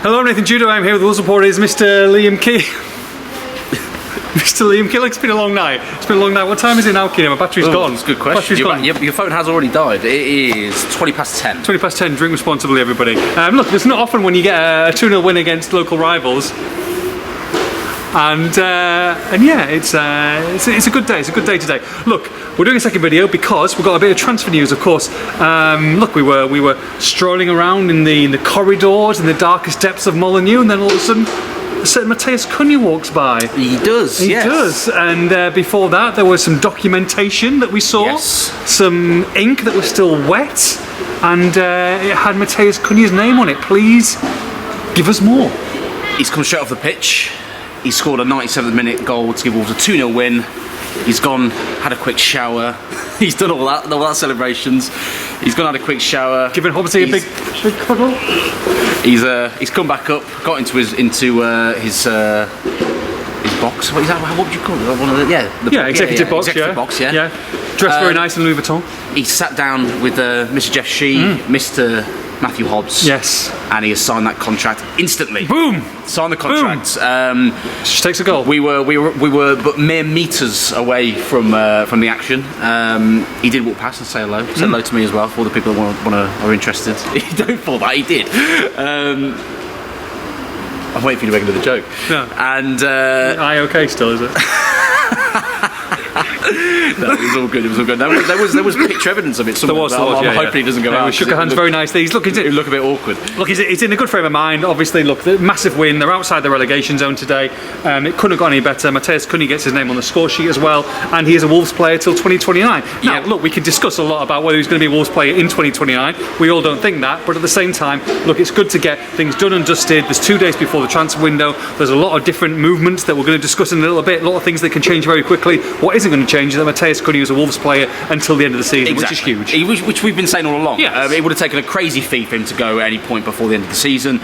Hello, I'm Nathan Judo. I'm here with Wolves supporters, Mr. Liam Key. Mr. Liam Key, it's been a long night. What time is it now, Keenan? My battery's gone. That's a good question. Your phone has already died. It is 20 past 10. 20 past 10, drink responsibly, everybody. Look, it's not often when you get a 2-0 win against local rivals. And yeah, it's a good day. It's a good day today. Look, we're doing a second video because we've got a bit of transfer news, of course. Look, we were strolling around in the corridors in the darkest depths of Molineux, and then all of a sudden, a certain Matheus Cunha walks by. He does. He does. And before that, there was some documentation that we saw. Yes. Some ink that was still wet, and it had Matheus Cunha's name on it. Please give us more. He's come straight off the pitch. He scored a 97th minute goal to give Wolves a 2-0 win. He's gone, had a quick shower. He's done all that celebrations. He's gone, had a quick shower. Giving Hobbsy a big cuddle. He's come back up, got into his box. What is that? What would you call it? One of the executive box. Executive box. Yeah. Dressed very nice in Louis Vuitton. He sat down with Mr. Jeff Shee, Mr. Matthew Hobbs. Yes. And he has signed that contract instantly. Boom! Signed the contract. Just takes a goal. We were but mere meters away from the action. He did walk past and say hello. Said hello to me as well for all the people that are interested. Don't fall that, he did. I'm waiting for you to make another joke. No. And I okay still, is it? No, it was all good. There was picture evidence of it somewhere. I'm hoping he doesn't go out. We shook our hands very nicely. It looked a bit awkward. Look, he's in a good frame of mind. Obviously, look, the massive win. They're outside the relegation zone today. It couldn't have gone any better. Matheus Cunha gets his name on the score sheet as well, and he is a Wolves player till 2029. Now, look, we can discuss a lot about whether he's going to be a Wolves player in 2029. We all don't think that, but at the same time, look, it's good to get things done and dusted. There's 2 days before the transfer window. There's a lot of different movements that we're going to discuss in a little bit. A lot of things that can change very quickly. What isn't going to change is that Matheus Cunha is a Wolves player until the end of the season, exactly. Which is huge. Which we've been saying all along. Yes. It would have taken a crazy fee for him to go at any point before the end of the season.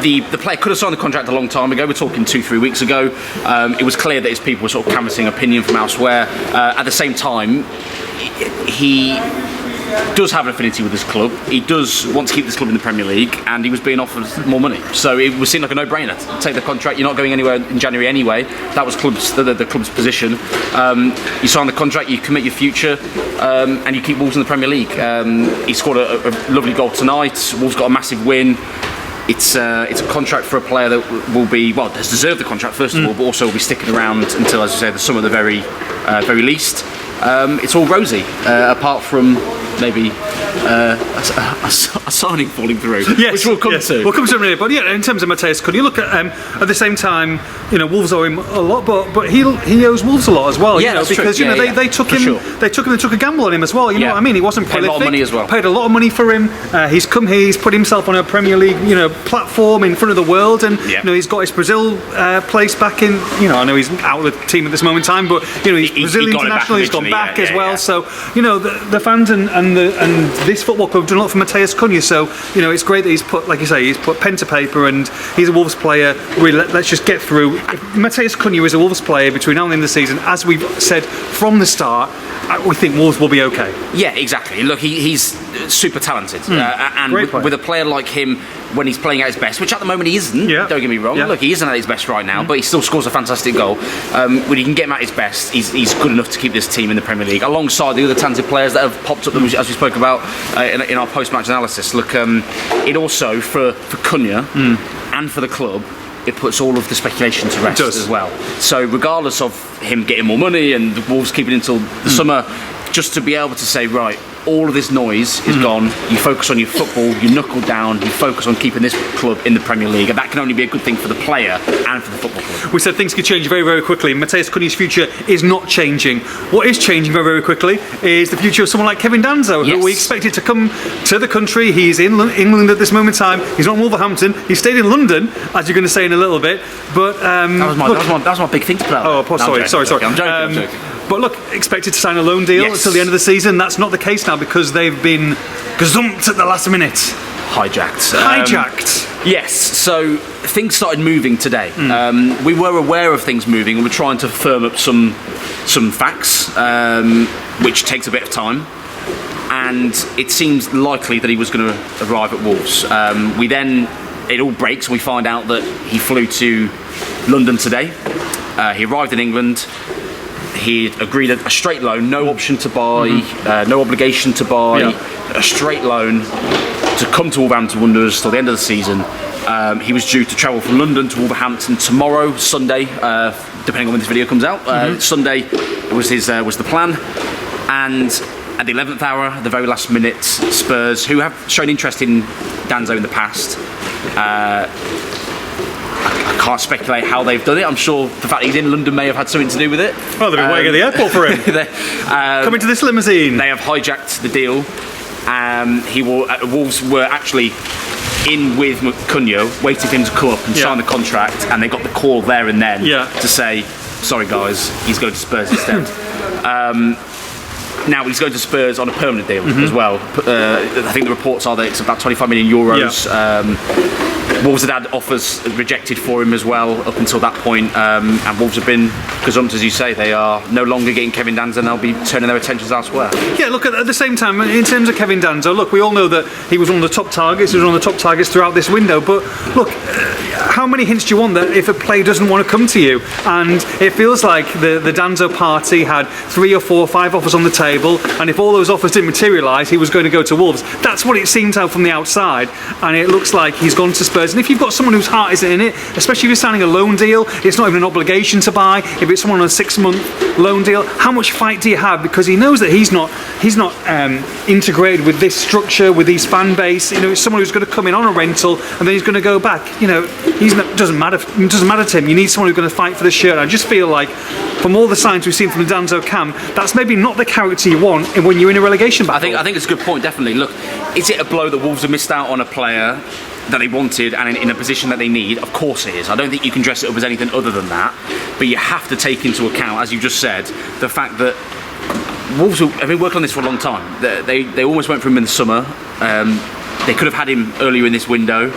The player could have signed the contract a long time ago. We're talking 2-3 weeks ago. It was clear that his people were sort of canvassing opinion from elsewhere. At the same time, he does have an affinity with this club. He does want to keep this club in the Premier League, and he was being offered more money. So it was seemed like a no-brainer. Take the contract. You're not going anywhere in January anyway. That was the club's position. You sign the contract, you commit your future, and you keep Wolves in the Premier League. He scored a lovely goal tonight. Wolves got a massive win. It's a contract for a player that has deserved the contract first of all, but also will be sticking around until, as you say, the summer at the very least. It's all rosy, apart from maybe a signing falling through, which we'll come to. We'll come to it in a minute. But yeah, in terms of Matheus Cunha, you look at the same time, Wolves owe him a lot, but he owes Wolves a lot as well. Because they took him, they took a gamble on him as well. You know what I mean? He wasn't prolific. Paid a lot of money as well. Paid a lot of money for him. He's come here. He's put himself on a Premier League, platform in front of the world, and he's got his Brazil place back in. I know he's out of the team at this moment in time, but he's Brazil international. He's gone back as well. So the fans and this football club have done a lot for Matheus Cunha. So it's great that he's put, like you say, he's put pen to paper, and he's a Wolves player. Let's just get through. If Matheus Cunha is a Wolves player between now and the end of the season, as we've said from the start, we think Wolves will be okay. Yeah, exactly. Look, he's super talented, and with a player like him, when he's playing at his best, which at the moment he isn't. Don't get me wrong. Look, he isn't at his best right now, but he still scores a fantastic goal. When he can get him at his best, he's good enough to keep this team in the Premier League, alongside the other talented players that have popped up, as we spoke about in our post-match analysis. Look, it also for Cunha and for the club, it puts all of the speculation to rest as well. So regardless of him getting more money and the Wolves keeping it until the summer, just to be able to say, right, all of this noise is gone, you focus on your football, you knuckle down, you focus on keeping this club in the Premier League, and that can only be a good thing for the player and for the football club. We said things could change very, very quickly. Matheus Cunha's future is not changing. What is changing very, very quickly is the future of someone like Kevin Danso, who we expected to come to the country. He's in England at this moment in time. He's not in Wolverhampton. He stayed in London, as you're going to say in a little bit. But that was my big thing to play. Oh, sorry. I'm joking. But look, expected to sign a loan deal until the end of the season. That's not the case now because they've been gazumped at the last minute. Hijacked. Yes, so things started moving today. We were aware of things moving and we're trying to firm up some facts, which takes a bit of time. And it seems likely that he was going to arrive at Wolves. We then it all breaks and we find out that he flew to London today. He arrived in England. He agreed a straight loan, no option to buy, no obligation to buy, a straight loan to come to Wolverhampton Wanderers till the end of the season. He was due to travel from London to Wolverhampton tomorrow, Sunday, depending on when this video comes out. Sunday was the plan, and at the 11th hour, at the very last minute, Spurs, who have shown interest in Danso in the past, I can't speculate how they've done it. I'm sure the fact he's in London may have had something to do with it. Well, they've been waiting at the airport for him. Coming to this limousine. They have hijacked the deal. Wolves were actually in with Cunha, waiting for him to come up and sign the contract, and they got the call there and then to say, sorry guys, he's going to Spurs instead. Now he's going to Spurs on a permanent deal as well. I think the reports are that it's about 25 million euros. Wolves had offers rejected for him as well up until that point, and Wolves have been gazumped, as you say. They are no longer getting Kevin Danso, and they'll be turning their attentions elsewhere. Yeah, look, at the same time, in terms of Kevin Danso, look, we all know that he was one of the top targets. He was one of the top targets throughout this window. But look, how many hints do you want that if a player doesn't want to come to you? And it feels like the Danso party had 3 or 4 or 5 offers on the table, and if all those offers didn't materialise, he was going to go to Wolves. That's what it seemed out from the outside, and it looks like he's gone to Spurs. And if you've got someone whose heart isn't in it, especially if you're signing a loan deal, it's not even an obligation to buy. If it's someone on a 6-month loan deal, how much fight do you have? Because he knows that he's not integrated with this structure, with his fan base. You know, it's someone who's going to come in on a rental and then he's going to go back. You know, doesn't matter to him. You need someone who's going to fight for the shirt. I just feel like, from all the signs we've seen from the Danso camp, that's maybe not the character you want when you're in a relegation battle. I think it's a good point, definitely. Look, is it a blow that Wolves have missed out on a player that they wanted and in a position that they need? Of course it is. I don't think you can dress it up as anything other than that, but you have to take into account, as you just said, the fact that Wolves have been working on this for a long time. They almost went for him in the summer. They could have had him earlier in this window.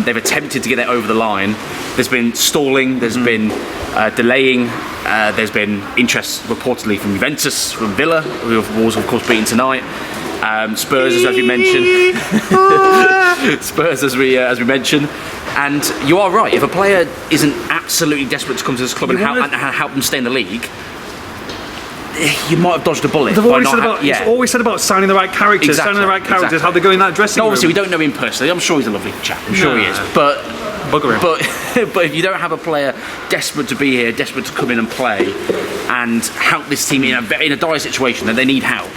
They've attempted to get it over the line. There's been stalling, there's been delaying, there's been interest reportedly from Juventus, from Villa, who Wolves of course beaten tonight. Spurs, as we mentioned. Spurs, as we mentioned. And you are right. If a player isn't absolutely desperate to come to this club and help them stay in the league, you might have dodged a bullet. It's always said about signing the right characters, how they go in that dressing room. Obviously, we don't know him personally. I'm sure he's a lovely chap. I'm sure he is. But if you don't have a player desperate to be here, desperate to come in and play, and help this team in a dire situation that they need help,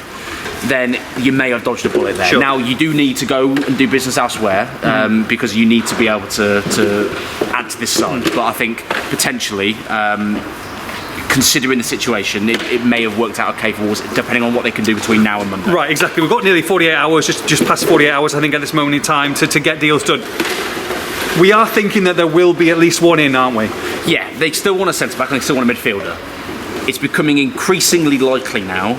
then you may have dodged a bullet there. Sure. Now you do need to go and do business elsewhere because you need to be able to add to this side. But I think potentially, considering the situation, it may have worked out okay for Wolves, depending on what they can do between now and Monday. Right, exactly. We've got nearly 48 hours, just past 48 hours, I think, at this moment in time to get deals done. We are thinking that there will be at least one in, aren't we? Yeah, they still want a centre-back and they still want a midfielder. It's becoming increasingly likely now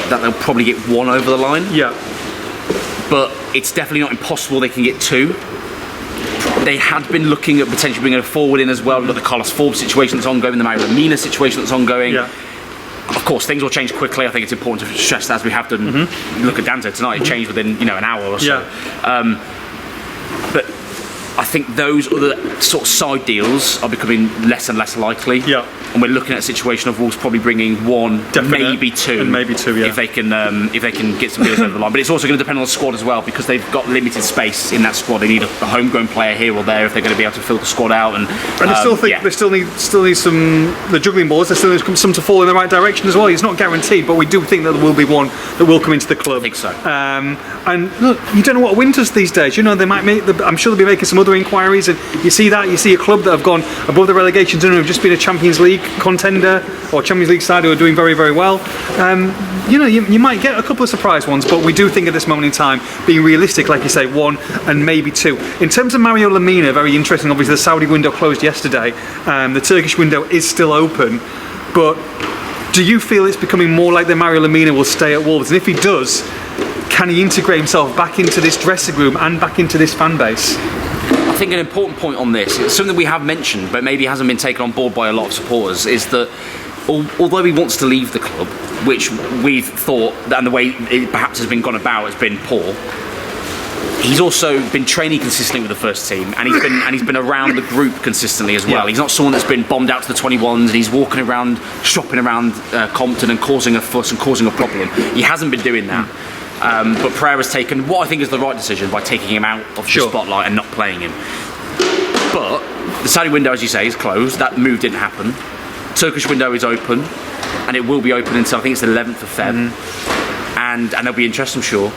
that they'll probably get one over the line. Yeah. But it's definitely not impossible they can get 2. They had been looking at potentially bringing a forward in as well. We've got the Carlos Forbes situation that's ongoing, the Lemina situation that's ongoing. Yeah. Of course, things will change quickly. I think it's important to stress that, as we have done. Look at Danso tonight; it changed within an hour or so. Yeah. But I think those other sort of side deals are becoming less and less likely. Yeah. And we're looking at a situation of Wolves probably bringing 1, maybe 2, and maybe 2, if they can get some deals over the line. But it's also going to depend on the squad as well, because they've got limited space in that squad. They need a homegrown player here or there if they're going to be able to fill the squad out. And they still need some the juggling balls. They still need some to fall in the right direction as well. It's not guaranteed, but we do think that there will be one that will come into the club. I think so. And look, you don't know what winters these days. You know, they might make. I'm sure they'll be making some other inquiries, and you see a club that have gone above the relegation zone, who have just been a Champions League contender or Champions League side who are doing very, very well. You might get a couple of surprise ones, but we do think at this moment in time, being realistic, like you say, 1 and maybe 2. In terms of Mario Lemina, very interesting. Obviously, the Saudi window closed yesterday. The Turkish window is still open, but do you feel it's becoming more like that Mario Lemina will stay at Wolves? And if he does, can he integrate himself back into this dressing room and back into this fan base? I think an important point on this, it's something we have mentioned but maybe hasn't been taken on board by a lot of supporters, is that although he wants to leave the club, which we've thought, and the way it perhaps has been gone about has been poor, he's also been training consistently with the first team, and he's been around the group consistently as well. He's not someone that's been bombed out to the 21s and he's walking around, shopping around Compton and causing a fuss and causing a problem. He hasn't been doing that. But Pereira has taken what I think is the right decision by taking him out of the spotlight and not playing him. But the Saudi window, as you say, is closed. That move didn't happen. Turkish window is open, and it will be open until I think it's the 11th of Feb. And there'll be interest, I'm sure.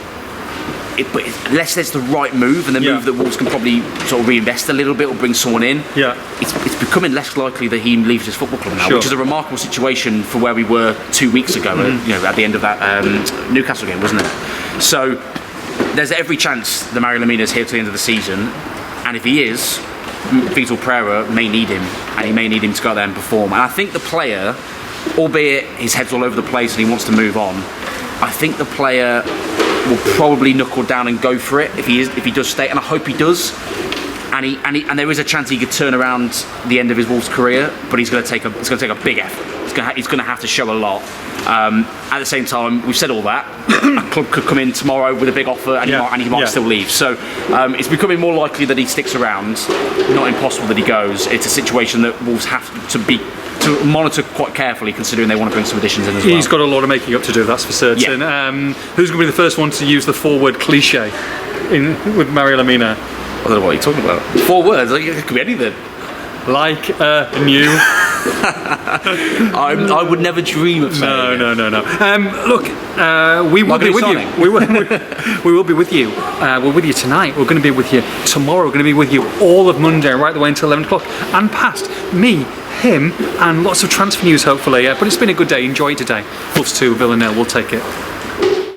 But unless there's the right move and the move that Wolves can probably sort of reinvest a little bit or bring someone in, it's becoming less likely that he leaves his football club now, which is a remarkable situation for where we were 2 weeks ago, at the end of that Newcastle game, wasn't it? So there's every chance that Mario Lemina is here till the end of the season, and if he is, Vitor Pereira may need him, and he may need him to go out there and perform. And I think the player, albeit his head's all over the place and he wants to move on, I think the player will probably knuckle down and go for it if he does stay, and I hope he does. And there is a chance he could turn around the end of his Wolves career, but it's going to take a big effort. He's going to have to show a lot. At the same time, we've said all that. A club could come in tomorrow with a big offer, and he might still leave. So it's becoming more likely that he sticks around, not impossible that he goes. It's a situation that Wolves have to monitor quite carefully, considering they want to bring some additions in as well. He's got a lot of making up to do, that's for certain. Who's going to be the first one to use the 4-word cliche with Mario Lemina? I don't know what you're talking about. 4 words? It could be anything. Like new. I would never dream of saying No. Look, we will be with you. We will be with you. We're with you tonight. We're going to be with you tomorrow. We're going to be with you all of Monday, right the way until 11 o'clock. And past me, him, and lots of transfer news, hopefully. But it's been a good day. Enjoy it today. Wolves 2, Villa 0. We'll take it.